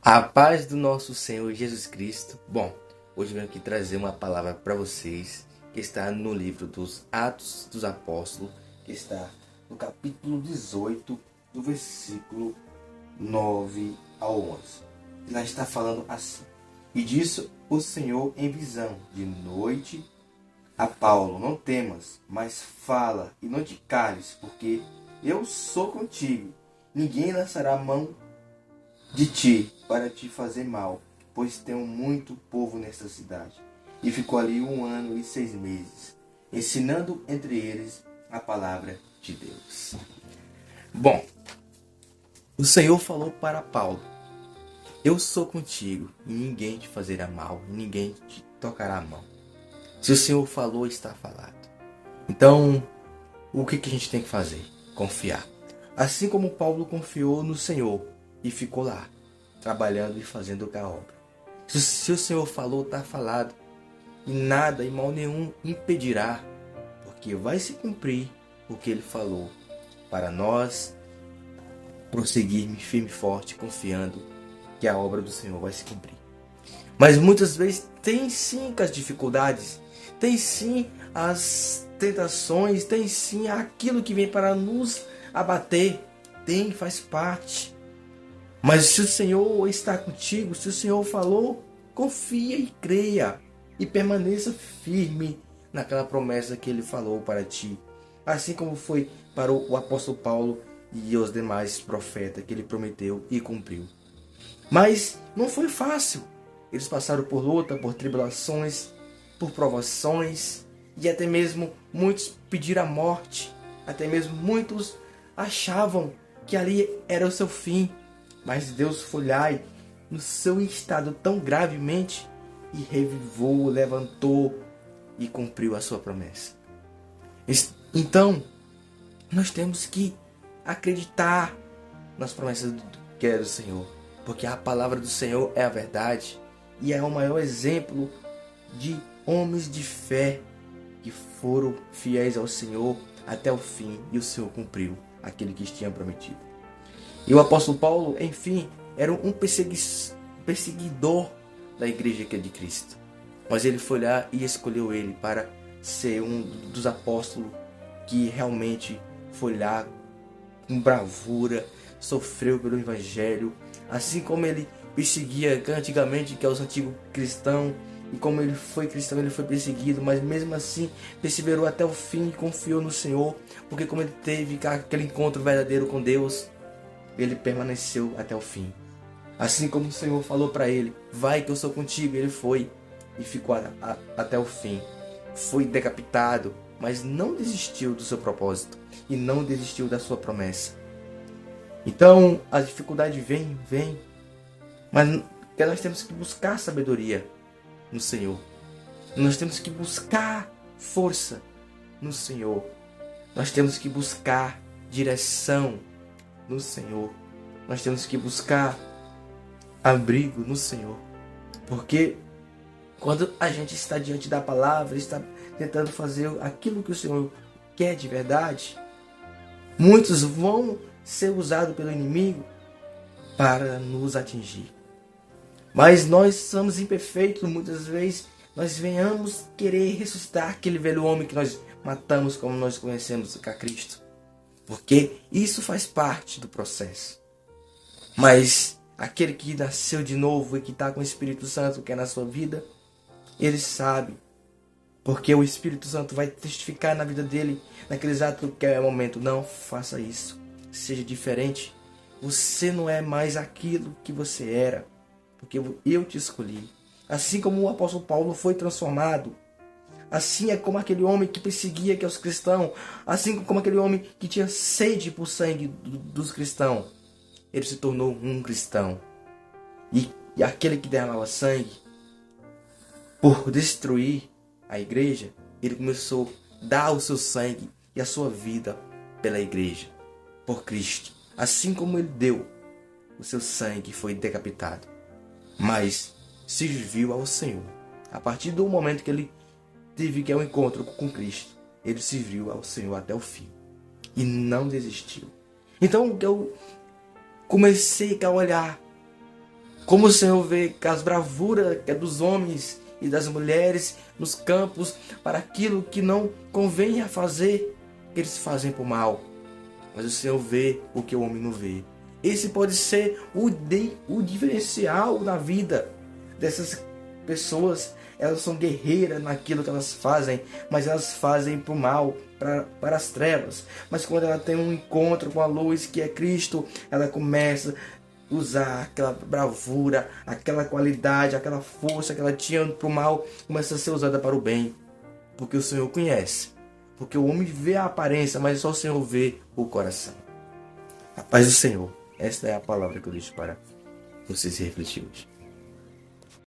A paz do nosso Senhor Jesus Cristo. Bom, hoje eu venho aqui trazer uma palavra para vocês que está no livro dos Atos dos Apóstolos, que está no capítulo 18, do versículo 9 ao 11. E lá está falando assim: E disse o Senhor em visão de noite a Paulo: Não temas, mas fala e não te cales, porque eu sou contigo. Ninguém lançará a mão de ti para te fazer mal, pois tenho muito povo nesta cidade. E ficou ali 1 ano e 6 meses, ensinando entre eles a palavra de Deus. Bom, o Senhor falou para Paulo: Eu sou contigo, e ninguém te fazerá mal, ninguém te tocará a mão. Se o Senhor falou, está falado. Então, o que a gente tem que fazer? Confiar. Assim como Paulo confiou no Senhor e ficou lá, trabalhando e fazendo a obra. Se o Senhor falou, está falado. E nada e mal nenhum impedirá, porque vai se cumprir o que ele falou, para nós prosseguir firme e forte, confiando que a obra do Senhor vai se cumprir. Mas muitas vezes tem sim as dificuldades, tem sim as tentações, tem sim aquilo que vem para nos abater, faz parte. Mas se o Senhor está contigo, se o Senhor falou, confia e creia e permaneça firme naquela promessa que ele falou para ti. Assim como foi para o apóstolo Paulo e os demais profetas que ele prometeu e cumpriu. Mas não foi fácil. Eles passaram por luta, por tribulações, por provações, e até mesmo muitos pediram a morte. Até mesmo muitos achavam que ali era o seu fim. Mas Deus foi lá e, no seu estado tão gravemente, e revivou, levantou e cumpriu a sua promessa. Então, nós temos que acreditar nas promessas que é do Senhor, porque a palavra do Senhor é a verdade e é o maior exemplo de homens de fé que foram fiéis ao Senhor até o fim, e o Senhor cumpriu aquele que tinha prometido. E o apóstolo Paulo, enfim, era um perseguidor da igreja que é de Cristo. Mas ele foi lá e escolheu ele para ser um dos apóstolos que realmente foi lá com bravura, sofreu pelo evangelho, assim como ele perseguia antigamente, que é os antigos cristãos, e como ele foi cristão, ele foi perseguido, mas mesmo assim perseverou até o fim e confiou no Senhor, porque como ele teve aquele encontro verdadeiro com Deus, ele permaneceu até o fim. Assim como o Senhor falou para ele: vai que eu sou contigo, ele foi e ficou até o fim. Foi decapitado, mas não desistiu do seu propósito e não desistiu da sua promessa. Então, a dificuldade vem, mas nós temos que buscar sabedoria no Senhor. Nós temos que buscar força no Senhor. Nós temos que buscar direção no Senhor. Nós temos que buscar abrigo no Senhor. Porque quando a gente está diante da palavra, está tentando fazer aquilo que o Senhor quer de verdade, muitos vão ser usados pelo inimigo para nos atingir. Mas nós somos imperfeitos, muitas vezes nós venhamos querer ressuscitar aquele velho homem que nós matamos, como nós conhecemos a Cristo. Porque isso faz parte do processo. Mas aquele que nasceu de novo e que está com o Espírito Santo que é na sua vida, ele sabe. Porque o Espírito Santo vai testificar na vida dele, naquele exato momento: não faça isso, seja diferente. Você não é mais aquilo que você era, porque eu te escolhi. Assim como o apóstolo Paulo foi transformado, assim é como aquele homem que perseguia que os cristãos, assim como aquele homem que tinha sede por sangue dos cristãos, ele se tornou um cristão. E aquele que derramava sangue por destruir a igreja, ele começou a dar o seu sangue e a sua vida pela igreja, por Cristo. Assim como ele deu, o seu sangue foi decapitado, mas serviu ao Senhor. A partir do momento que ele teve que é um encontro com Cristo, ele serviu ao Senhor até o fim e não desistiu. Então eu comecei a olhar como o Senhor vê que as bravuras que é dos homens e das mulheres nos campos para aquilo que não convém a fazer, que eles fazem por mal. Mas o Senhor vê o que o homem não vê. Esse pode ser o diferencial na vida dessas pessoas. Elas são guerreiras naquilo que elas fazem, mas elas fazem para o mal, para as trevas. Mas quando ela tem um encontro com a luz que é Cristo, ela começa a usar aquela bravura, aquela qualidade, aquela força que ela tinha para o mal, começa a ser usada para o bem. Porque o Senhor conhece. Porque o homem vê a aparência, mas só o Senhor vê o coração. A paz do Senhor. Esta é a palavra que eu deixo para vocês refletir hoje.